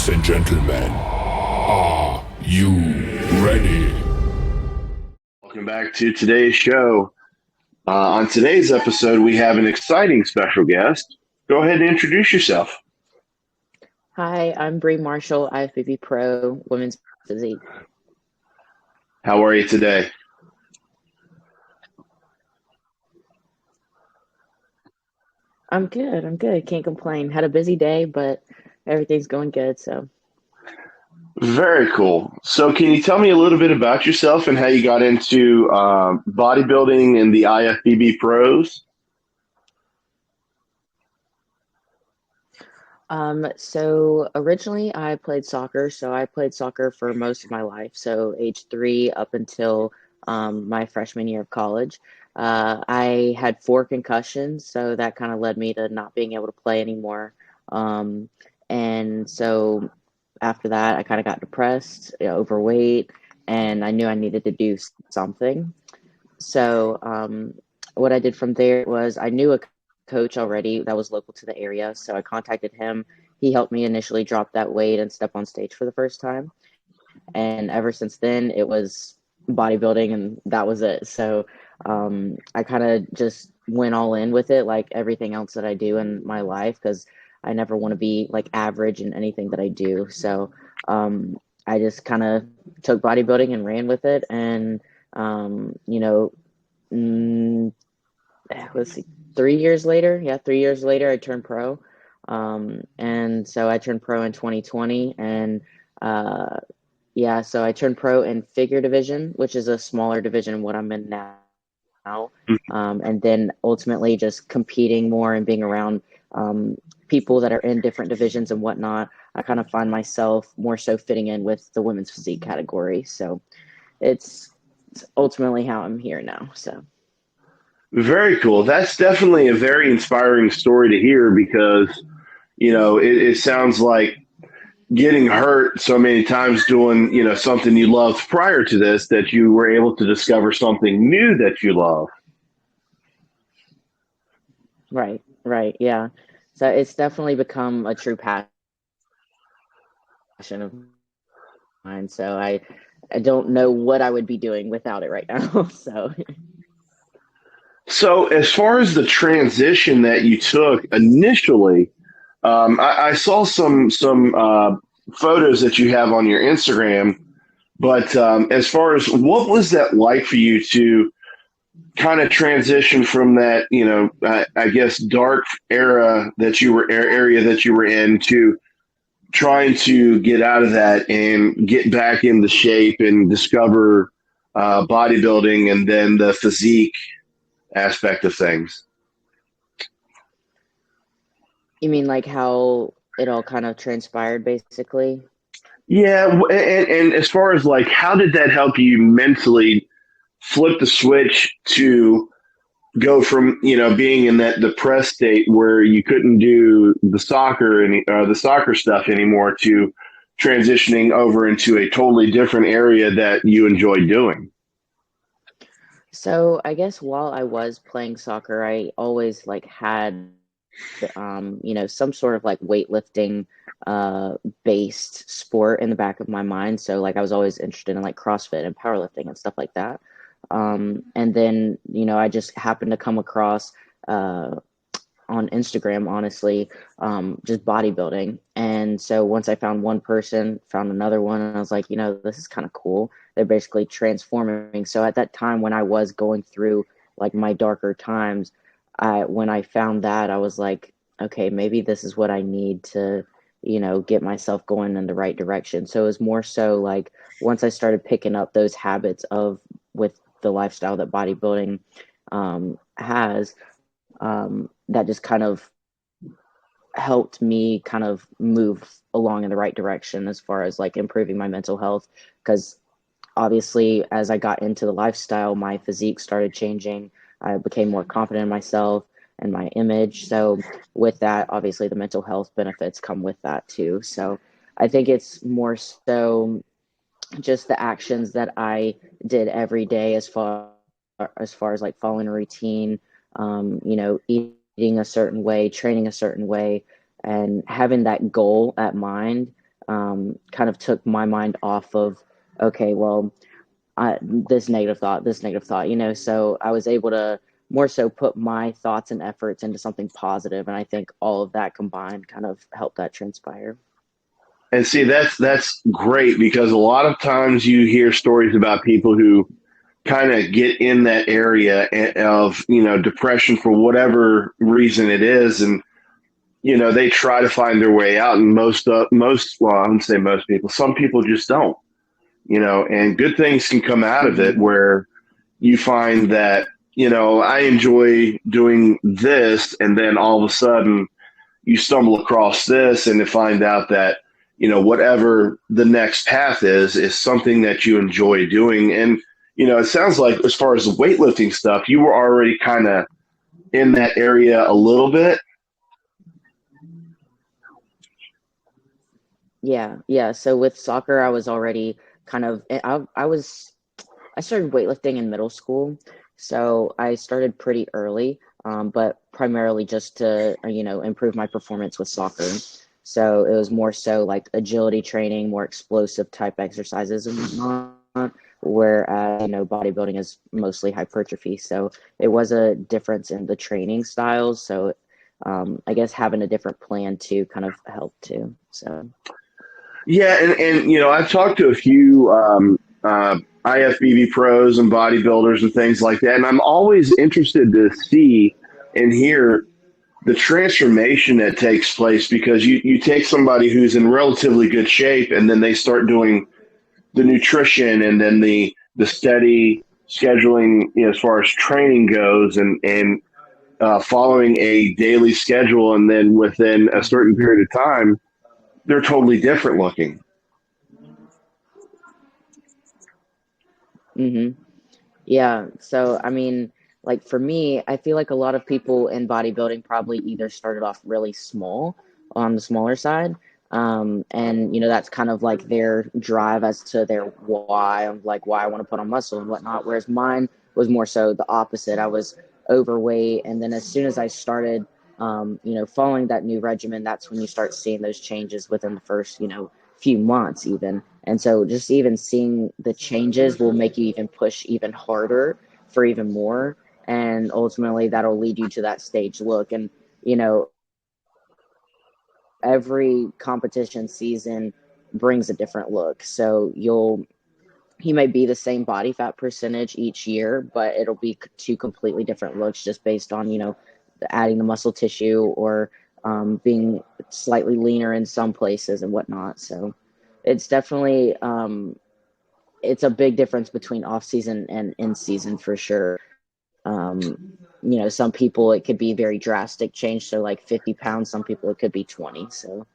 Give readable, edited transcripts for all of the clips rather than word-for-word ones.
Ladies and gentlemen, are you ready? Welcome back to today's show. On today's episode, we have an exciting special guest. Go ahead and introduce yourself. Hi, I'm Bri Marshall, IFBB Pro, women's physique. How are you today? I'm good. I'm good. Can't complain. Had a busy day, but everything's going good. So, Very cool. So, can you tell me a little bit about yourself and how you got into bodybuilding and the IFBB pros? so originally I played soccer. So I played soccer for most of my life. So age 3 up until my freshman year of college. I had 4 concussions, so that kind of led me to not being able to play anymore. Um, and so after that, I kind of got depressed, overweight, and I knew I needed to do something. So what I did from there was I knew a coach already that was local to the area, so I contacted him. He helped me initially drop that weight and step on stage for the first time. And ever since then, it was bodybuilding, and that was it. So I kind of just went all in with it, like everything else that I do in my life, because I never want to be like average in anything that I do. So I just kind of took bodybuilding and ran with it, and um, you know, mm, let's see, 3 years later, yeah, 3 years later, I turned pro. And so I turned pro in 2020, and uh, yeah, so I turned pro in figure division, which is a smaller division than what I'm in now. And then ultimately just competing more and being around um, people that are in different divisions and whatnot. I kind of find myself more so fitting in with the women's physique category. So it's ultimately how I'm here now. So. Very cool. That's definitely a very inspiring story to hear because, it sounds like getting hurt so many times doing, something you loved prior to this that you were able to discover something new that you love. Right, right, yeah. So it's definitely become a true passion of mine. So I don't know what I would be doing without it right now. So So, as far as the transition that you took initially, I saw some photos that you have on your Instagram. But as far as what was that like for you to kind of transition from that, I guess dark era that you were area that you were in to trying to get out of that and get back into shape and discover bodybuilding and then the physique aspect of things. you mean like how it all kind of transpired, basically? Yeah, and as far as like, how did that help you mentally flip the switch to go from being in that depressed state where you couldn't do the soccer stuff anymore to transitioning over into a totally different area that you enjoy doing? So I guess while I was playing soccer, I always like had some sort of like weightlifting uh based sport in the back of my mind. So like I was always interested in like CrossFit and powerlifting and stuff like that. And then, I just happened to come across uh on Instagram, honestly, just bodybuilding. And so once I found one person, found another one, and I was like, this is kind of cool. They're basically transforming. So at that time when I was going through like my darker times, when I found that, I was like, okay, maybe this is what I need to, get myself going in the right direction. So it was more so like once I started picking up those habits of with the lifestyle that bodybuilding has, that just kind of helped me kind of move along in the right direction as far as like improving my mental health. Because obviously, as I got into the lifestyle, my physique started changing. I became more confident in myself and my image. So, with that, obviously, the mental health benefits come with that too. So, I think it's more so just the actions that I did every day as far as like following a routine, eating a certain way, training a certain way, and having that goal at mind kind of took my mind off of, okay, well, this negative thought, so I was able to more so put my thoughts and efforts into something positive, and I think all of that combined kind of helped that transpire. And see, that's great because a lot of times you hear stories about people who kind of get in that area of, depression for whatever reason it is, and they try to find their way out, and well, I wouldn't say most people, some people just don't, and good things can come out of it Mm-hmm. where you find that, I enjoy doing this, and then all of a sudden you stumble across this and to find out that, whatever the next path is something that you enjoy doing. And, it sounds like as far as the weightlifting stuff, you were already kind of in that area a little bit. Yeah. So with soccer, I was already kind of I started weightlifting in middle school, so I started pretty early, but primarily just to improve my performance with soccer. So it was more so like agility training, more explosive type exercises and whatnot. Whereas bodybuilding is mostly hypertrophy, so it was a difference in the training styles. So I guess having a different plan too kind of helped too. So. Yeah, and I've talked to a few IFBB pros and bodybuilders and things like that, and I'm always interested to see and hear the transformation that takes place because you take somebody who's in relatively good shape and then they start doing the nutrition and then the steady scheduling, as far as training goes, and following a daily schedule, and then within a certain period of time they're totally different looking. Mm-hmm. Yeah. So, I mean, like for me, I feel like a lot of people in bodybuilding probably either started off really small on the smaller side. And, that's kind of like their drive as to their why of like why I want to put on muscle and whatnot. Whereas mine was more so the opposite. I was overweight. And then as soon as I started, following that new regimen, that's when you start seeing those changes within the first, few months even. And so just even seeing the changes will make you even push even harder for even more. And ultimately that'll lead you to that stage look. And, every competition season brings a different look. So he may be the same body fat percentage each year, but it'll be two completely different looks just based on, adding the muscle tissue or being slightly leaner in some places and whatnot. So it's definitely it's a big difference between off season and in season for sure. Some people it could be very drastic change, so like 50 pounds. Some people it could be 20. So.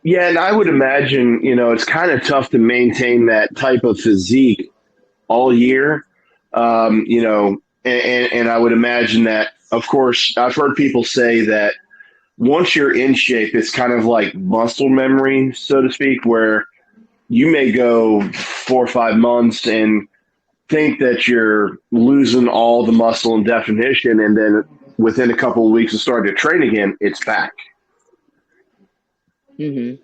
Yeah, and I would imagine, it's kind of tough to maintain that type of physique all year. And I would imagine that, of course, I've heard people say that once you're in shape, it's kind of like muscle memory, so to speak, where you may go 4 or 5 months and think that you're losing all the muscle and definition, and then within a couple of weeks of starting to train again, it's back. Mm-hmm.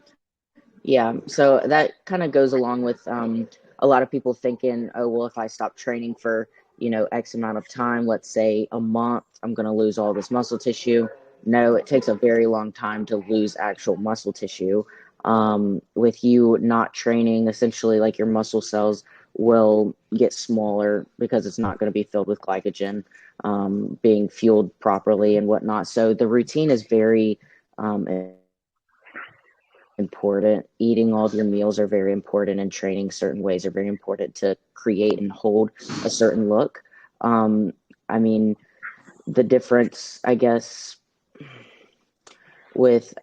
Yeah, so that kind of goes along with a lot of people thinking, oh, well, if I stop training for, X amount of time, let's say a month, I'm going to lose all this muscle tissue. No, it takes a very long time to lose actual muscle tissue. With you not training, essentially, like your muscle cells will get smaller because it's not going to be filled with glycogen, being fueled properly and whatnot. So the routine is very um, important. Eating all of your meals are very important, and training certain ways are very important to create and hold a certain look. Um, I mean, the difference, I guess, with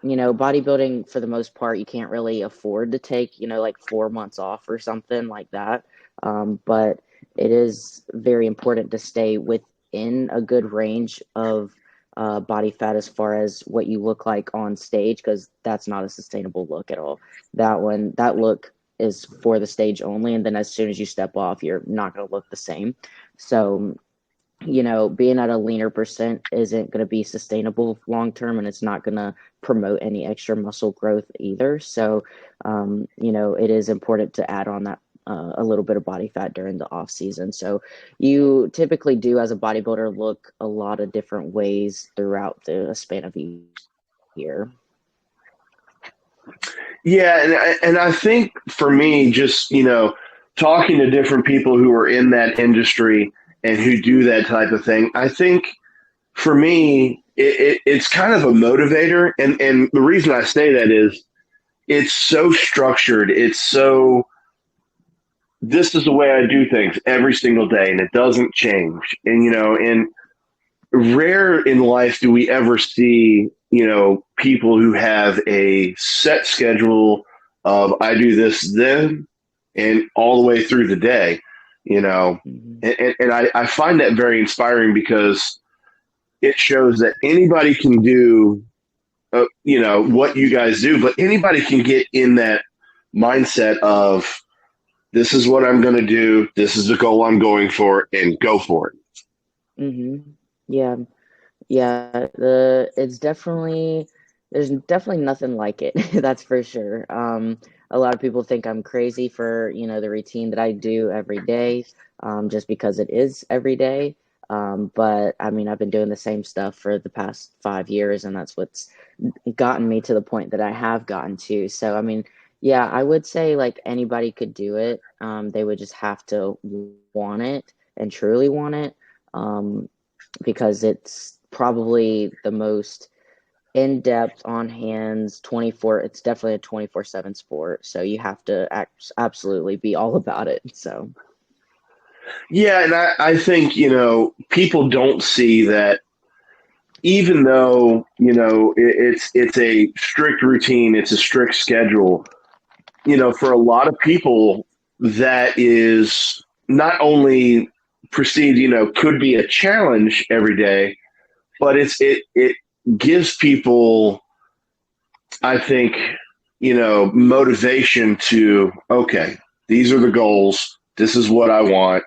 bodybuilding for the most part, you can't really afford to take, like 4 months off or something like that. But it is very important to stay within a good range of body fat as far as what you look like on stage, because that's not a sustainable look at all. That look is for the stage only. And then as soon as you step off, you're not going to look the same. So being at a leaner percent isn't going to be sustainable long term, and it's not going to promote any extra muscle growth either. So, it is important to add on that a little bit of body fat during the off season. So, you typically do as a bodybuilder look a lot of different ways throughout the span of a year. Yeah, and I think for me, just talking to different people who are in that industry and who do that type of thing, I think for me, it's kind of a motivator, and the reason I say that is it's so structured. It's so this is the way I do things every single day, and it doesn't change. And and rare in life do we ever see people who have a set schedule of I do this then and all the way through the day. Mhm. And I find that very inspiring because it shows that anybody can do what you guys do, but anybody can get in that mindset of this is what I'm going to do, this is the goal I'm going for, and go for it. Mhm. Yeah. Yeah, it's definitely there's definitely nothing like it. That's for sure. A lot of people think I'm crazy for, the routine that I do every day, just because it is every day. But I mean, I've been doing the same stuff for the past 5 years, and that's what's gotten me to the point that I have gotten to. So, I mean, yeah, I would say like anybody could do it. They would just have to want it and truly want it. Um, because it's probably the most in-depth on hands 24, it's definitely a 24/7 sport, so you have to absolutely be all about it. So Yeah, and I think, people don't see that even though, it's a strict routine, it's a strict schedule, for a lot of people that is not only perceived, could be a challenge every day, but it gives people, I think, motivation to, okay, these are the goals, this is what I want.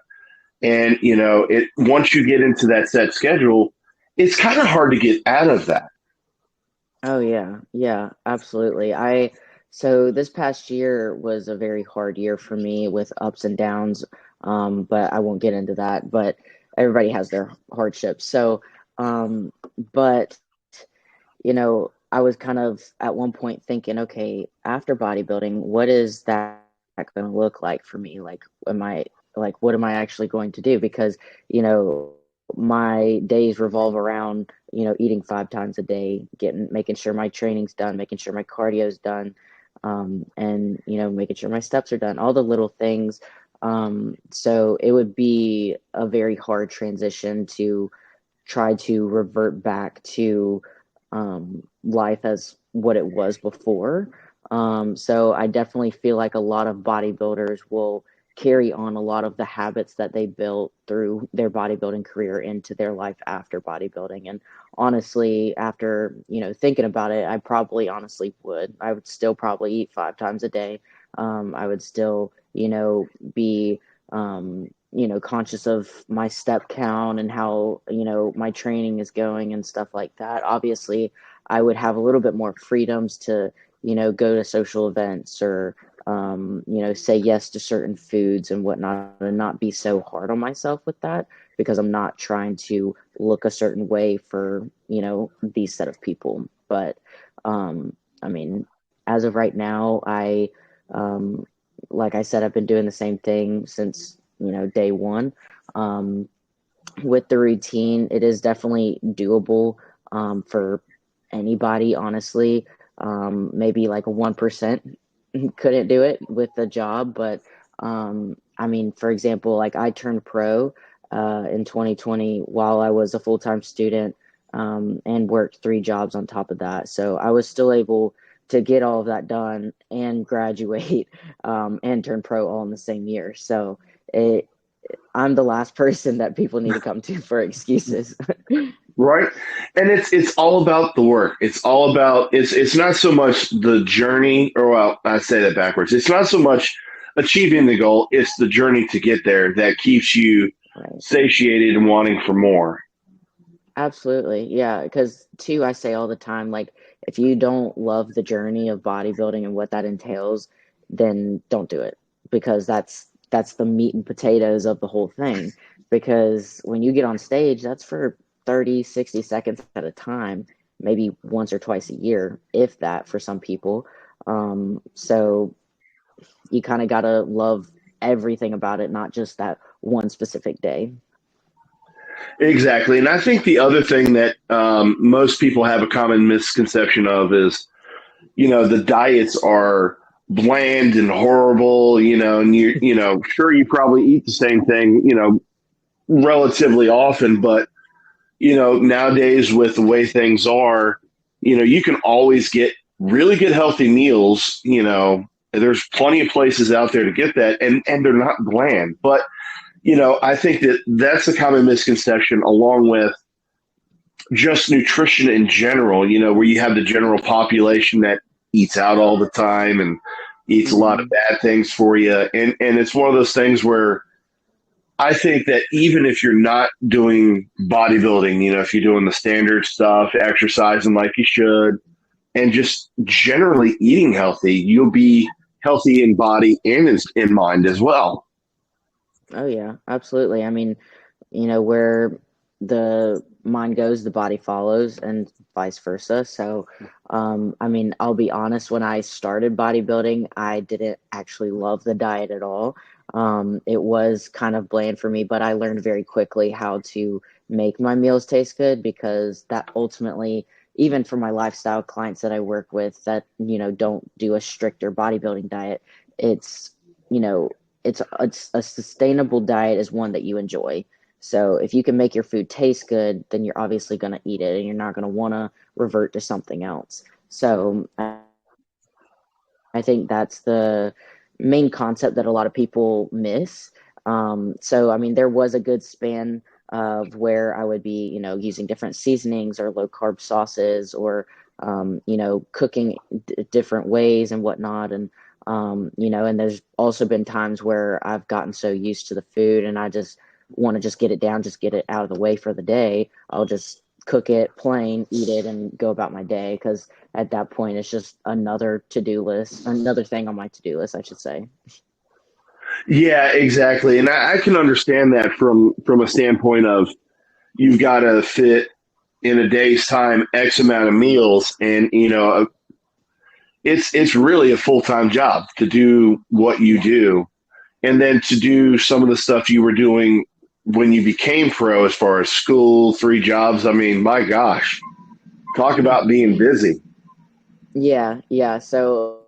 And, it once you get into that set schedule, it's kind of hard to get out of that. oh yeah, yeah, absolutely. So this past year was a very hard year for me with ups and downs, but I won't get into that. But everybody has their hardships. So, but I was kind of at one point thinking, okay, after bodybuilding, what is that going to look like for me? What am I actually going to do? Because, you know, my days revolve around, eating 5 times a day, making sure my training's done, making sure my cardio's done, and, making sure my steps are done, all the little things. So it would be a very hard transition to try to revert back to life as what it was before. So I definitely feel like a lot of bodybuilders will carry on a lot of the habits that they built through their bodybuilding career into their life after bodybuilding. And honestly, after, thinking about it, I probably honestly would. I would still probably eat 5 times a day. I would still, be conscious of my step count and how, my training is going and stuff like that. Obviously, I would have a little bit more freedoms to, go to social events or, say yes to certain foods and whatnot and not be so hard on myself with that because I'm not trying to look a certain way for, these set of people. But, I mean, as of right now, um, like I said, I've been doing the same thing since, day one. Um, with the routine, it is definitely doable for anybody, honestly. Maybe like a 1% couldn't do it with the job, but I mean, for example, like I turned pro in 2020 while I was a full-time student and worked 3 jobs on top of that. So I was still able to get all of that done and graduate and turn pro all in the same year. So it, I'm the last person that people need to come to for excuses. Right. And it's all about the work. It's all about it's not so much the journey, or well, I say that backwards. It's not so much achieving the goal, it's the journey to get there that keeps you Right. satiated and wanting for more. Absolutely. Yeah. Because, too, I say all the time, like, if you don't love the journey of bodybuilding and what that entails, then don't do it because that's the meat and potatoes of the whole thing. Because when you get on stage, that's for 30, 60 seconds at a time, maybe once or twice a year, if that for some people. So you kind of got to love everything about it, not just that one specific day. Exactly. And I think the other thing that most people have a common misconception of is, the diets are bland and horrible, and sure, you probably eat the same thing, relatively often, but, nowadays with the way things are, you can always get really good healthy meals, there's plenty of places out there to get that and they're not bland. But, I think that that's a common misconception along with just nutrition in general, where you have the general population that eats out all the time and eats a lot of Hmm. bad things for you. And it's one of those things where I think that even if you're not doing bodybuilding, if you're doing the standard stuff, exercising like you should, and just generally eating healthy, you'll be healthy in body and in mind as well. Oh yeah, absolutely. I mean, where the mind goes, the body follows, and vice versa. So, I mean, I'll be honest, when I started bodybuilding, I didn't actually love the diet at all. It was kind of bland for me, but I learned very quickly how to make my meals taste good because that ultimately, even for my lifestyle clients that I work with that, don't do a stricter bodybuilding diet, it's, you know, it's a sustainable diet is one that you enjoy. So if you can make your food taste good, then you're obviously going to eat it and you're not going to want to revert to something else. So I think that's the main concept that a lot of people miss. So, I mean, there was a good span of where I would be, using different seasonings or low carb sauces or, cooking different ways and whatnot. And there's also been times where I've gotten so used to the food and I just want to just get it down, just get it out of the way for the day. I'll just cook it plain, eat it, and go about my day because at that point it's just another to-do list, another thing on my to-do list, I should say. Yeah, exactly. And I can understand that from a standpoint of you've got to fit in a day's time X amount of meals, and it's really a full time job to do what you do, and then to do some of the stuff you were doing when you became pro, as far as school, 3 jobs. I mean, my gosh, talk about being busy. Yeah, yeah. So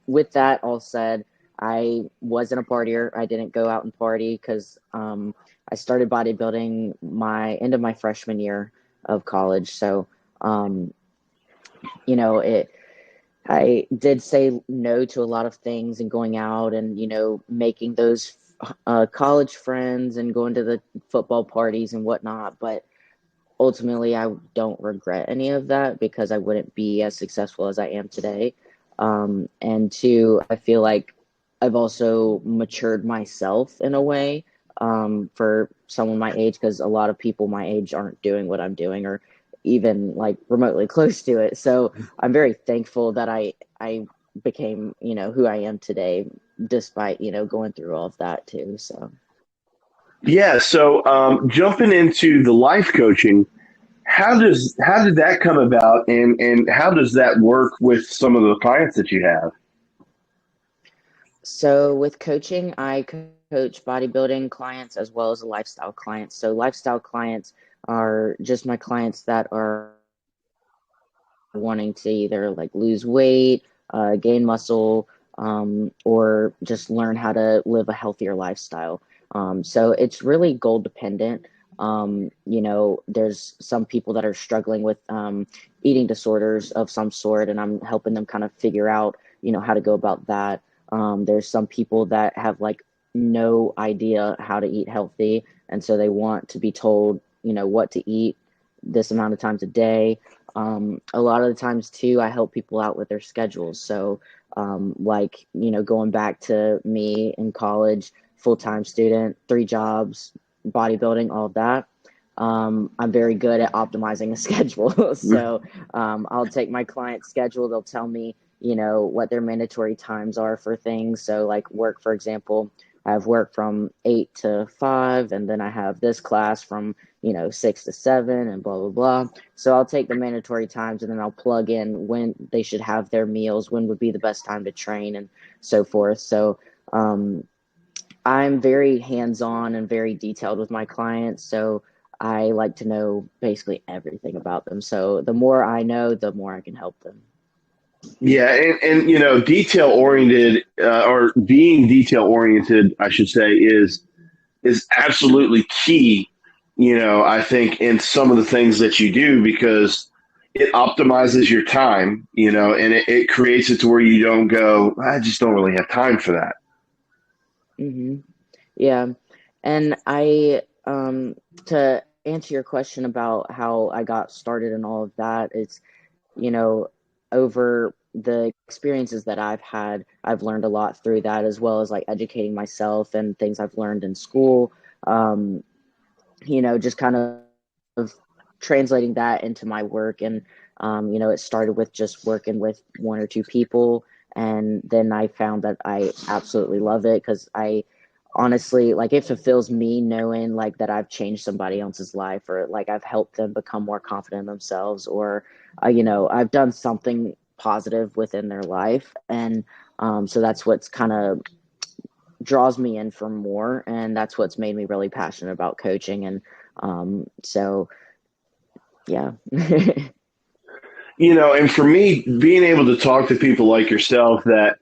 with that all said, I wasn't a partier. I didn't go out and party because I started bodybuilding my end of my freshman year of college. So um, it I did say no to a lot of things and going out and, making those college friends and going to the football parties and whatnot. But ultimately, I don't regret any of that because I wouldn't be as successful as I am today. And two, I feel like I've also matured myself in a way for someone my age because a lot of people my age aren't doing what I'm doing or even like remotely close to it. So I'm very thankful that I became who I am today, despite going through all of that too. So. Yeah. So jumping into the life coaching, how did that come about, and how does that work with some of the clients that you have? So with coaching, I coach bodybuilding clients as well as lifestyle clients. So lifestyle clients are just my clients that are wanting to either like lose weight, gain muscle, or just learn how to live a healthier lifestyle. So it's really goal dependent. There's some people that are struggling with eating disorders of some sort, and I'm helping them kind of figure out, how to go about that. There's some people that have like no idea how to eat healthy, and so they want to be told, what to eat this amount of times a day. A lot of the times too, I help people out with their schedules. So, like, going back to me in college, full-time student, 3 jobs, bodybuilding, all of that. I'm very good at optimizing a schedule. So I'll take my client's schedule. They'll tell me, what their mandatory times are for things. So like work, for example, I have work from 8 to 5, and then I have this class from, 6 to 7 and blah, blah, blah. So I'll take the mandatory times and then I'll plug in when they should have their meals, when would be the best time to train and so forth. So I'm very hands-on and very detailed with my clients. So I like to know basically everything about them. So the more I know, the more I can help them. Yeah, and detail oriented or being detail oriented, I should say, is absolutely key. I think in some of the things that you do because it optimizes your time. And it creates it to where you don't go, I just don't really have time for that. Hmm. Yeah. And to answer your question about how I got started and all of that, it's, over the experiences that I've had, I've learned a lot through that, as well as like educating myself and things I've learned in school. Just kind of translating that into my work. And, it started with just working with 1 or 2 people. And then I found that I absolutely love it because I honestly, like, it fulfills me knowing like that I've changed somebody else's life, or like I've helped them become more confident in themselves, or, I've done something positive within their life. And so that's what's kind of draws me in for more, and that's what's made me really passionate about coaching. And so yeah. And for me, being able to talk to people like yourself that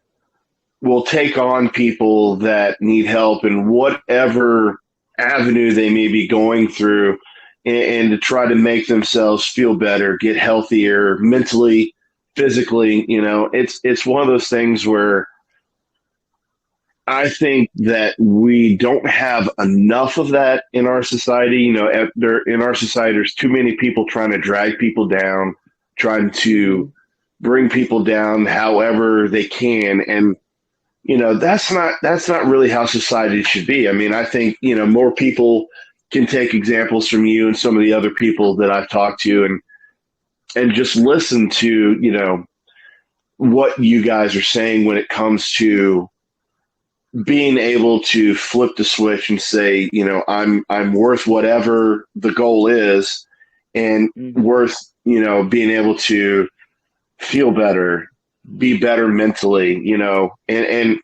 will take on people that need help in whatever avenue they may be going through, and to try to make themselves feel better, get healthier mentally, physically, it's one of those things where I think that we don't have enough of that in our society. In our society, there's too many people trying to drag people down, trying to bring people down however they can. And, that's not really how society should be. I mean, I think, more people can take examples from you and some of the other people that I've talked to, and just listen to, what you guys are saying when it comes to being able to flip the switch and say, I'm worth whatever the goal is, and worth, being able to feel better, be better mentally, and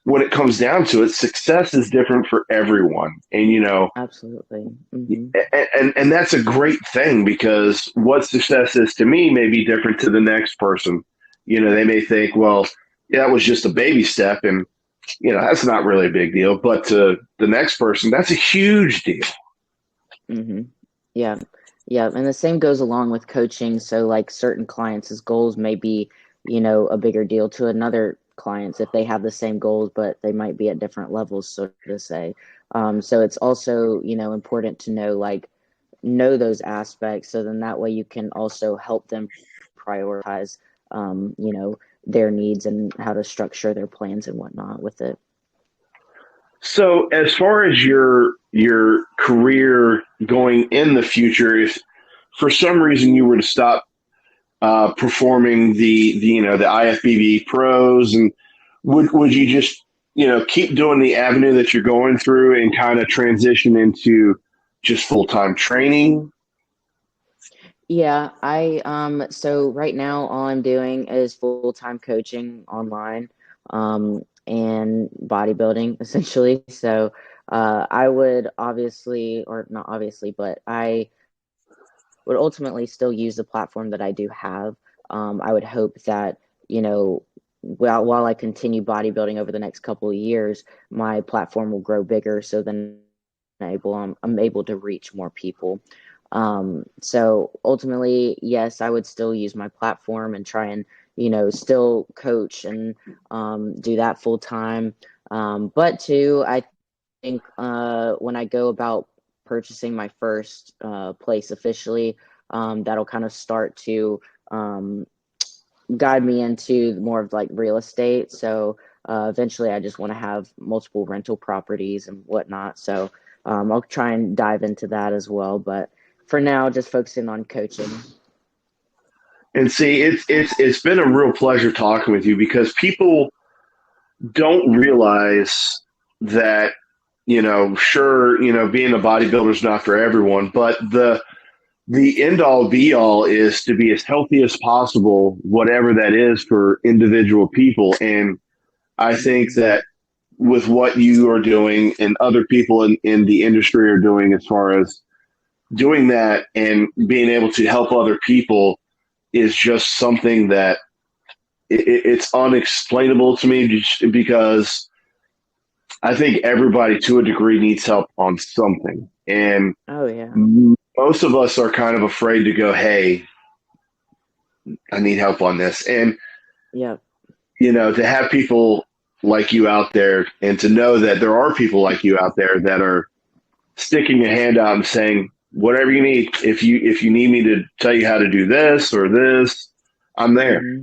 when it comes down to it, success is different for everyone. And, Absolutely. and that's a great thing, because what success is to me may be different to the next person. They may think, well, yeah, that was just a baby step, and that's not really a big deal. But to the next person, that's a huge deal. Yeah. Yeah. And the same goes along with coaching. So like certain clients' goals may be, a bigger deal to another clients if they have the same goals, but they might be at different levels, so to say. So it's also, important to know those aspects. So then that way you can also help them prioritize, their needs and how to structure their plans and whatnot with it. So as far as your career going in the future, if for some reason you were to stop performing the IFBB pros, and would you just keep doing the avenue that you're going through and kind of transition into just full-time training? Yeah, so right now all I'm doing is full-time coaching online, and bodybuilding essentially. So I would obviously, or not obviously, but I would ultimately still use the platform that I do have. I would hope that, while I continue bodybuilding over the next couple of years, my platform will grow bigger. So then I'm able to reach more people. So ultimately, yes, I would still use my platform and try and, still coach and do that full time. But too, I think when I go about purchasing my first place officially, that'll kind of start to guide me into more of like real estate. So Eventually I just want to have multiple rental properties and whatnot. So I'll try and dive into that as well. But for now, just focusing on coaching. And see, it's been a real pleasure talking with you because people don't realize that, sure, being a bodybuilder is not for everyone, but the end all be all is to be as healthy as possible, whatever that is for individual people. And I think that with what you are doing and other people in the industry are doing as far as doing that and being able to help other people is just something that it's unexplainable to me because I think everybody to a degree needs help on something. And Oh yeah. most of us are kind of afraid to go, hey, I need help on this. And, Yeah. to have people like you out there and to know that there are people like you out there that are sticking a hand out and saying, whatever you need, if you need me to tell you how to do this or this, I'm there. Mm-hmm.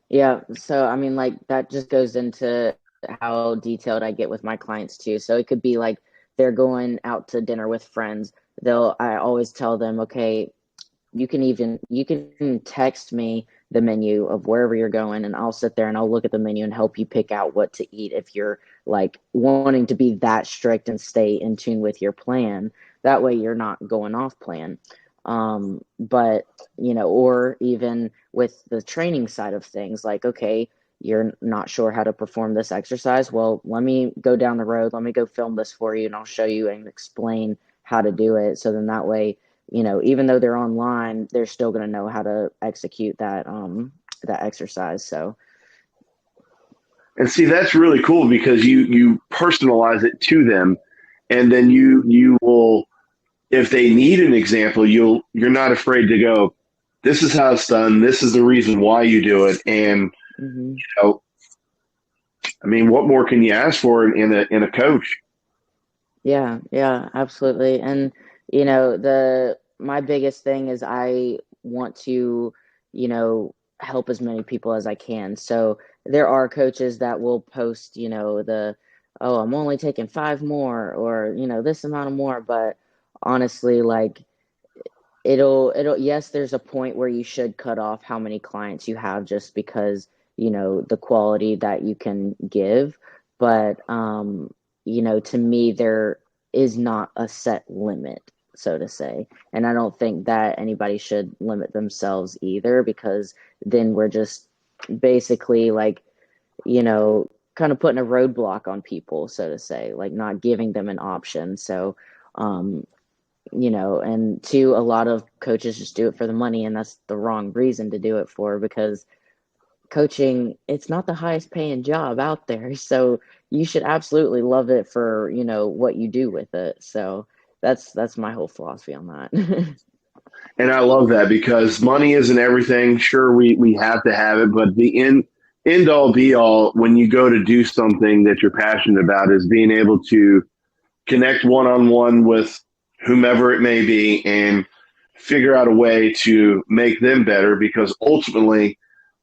Yeah. So, I mean, like that just goes into how detailed I get with my clients too. So it could be like they're going out to dinner with friends. I always tell them, okay, you can text me the menu of wherever you're going, and I'll sit there and I'll look at the menu and help you pick out what to eat if you're like wanting to be that strict and stay in tune with your plan. That way you're not going off plan. But or even with the training side of things, like, okay, you're not sure how to perform this exercise. Well, let me go down the road. Let me go film this for you and I'll show you and explain how to do it. So then that way, even though they're online, they're still going to know how to execute that exercise. So, And see, that's really cool because you personalize it to them, and then you will, if they need an example, you're not afraid to go, this is how it's done. This is the reason why you do it. And, mm-hmm. I mean, what more can you ask for in a coach? Yeah, absolutely. And my biggest thing is I want to, help as many people as I can. So there are coaches that will post, oh, I'm only taking 5 more or, this amount of more, but honestly, like it'll yes, there's a point where you should cut off how many clients you have just because, the quality that you can give, but to me, there is not a set limit, so to say. And I don't think that anybody should limit themselves either, because then we're just basically like, kind of putting a roadblock on people, so to say, like not giving them an option. So, and two, a lot of coaches just do it for the money, and that's the wrong reason to do it for, because coaching, it's not the highest paying job out there. So you should absolutely love it for, what you do with it. So that's my whole philosophy on that. And I love that because money isn't everything. Sure, we have to have it, but the end all be all when you go to do something that you're passionate about is being able to connect one-on-one with whomever it may be and figure out a way to make them better, because ultimately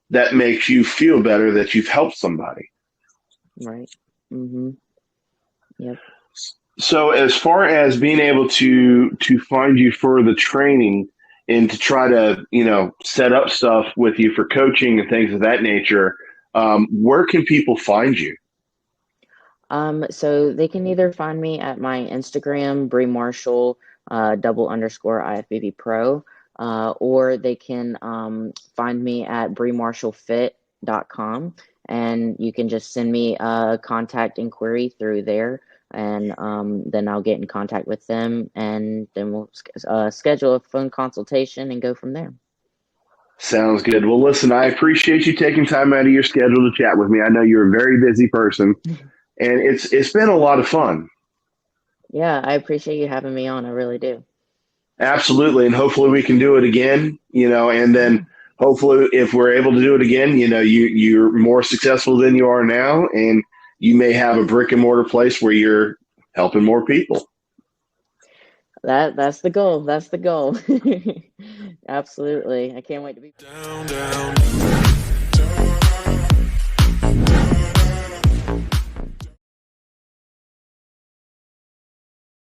that makes you feel better that you've helped somebody. Right. Mm-hmm. Yep. So as far as being able to find you for the training and to try to, set up stuff with you for coaching and things of that nature, where can people find you? So they can either find me at my Instagram, Bri Marshall, _ IFBB Pro, or they can find me at brimarshallfit.com, and you can just send me a contact inquiry through there, and then I'll get in contact with them, and then we'll schedule a phone consultation and go from there. Sounds good. Well, listen, I appreciate you taking time out of your schedule to chat with me. I know you're a very busy person, and it's been a lot of fun. Yeah, I appreciate you having me on. I really do. Absolutely. And hopefully we can do it again, and then hopefully if we're able to do it again, you're more successful than you are now, and you may have a brick and mortar place where you're helping more people. That's the goal. That's the goal. Absolutely. I can't wait to be Down, down.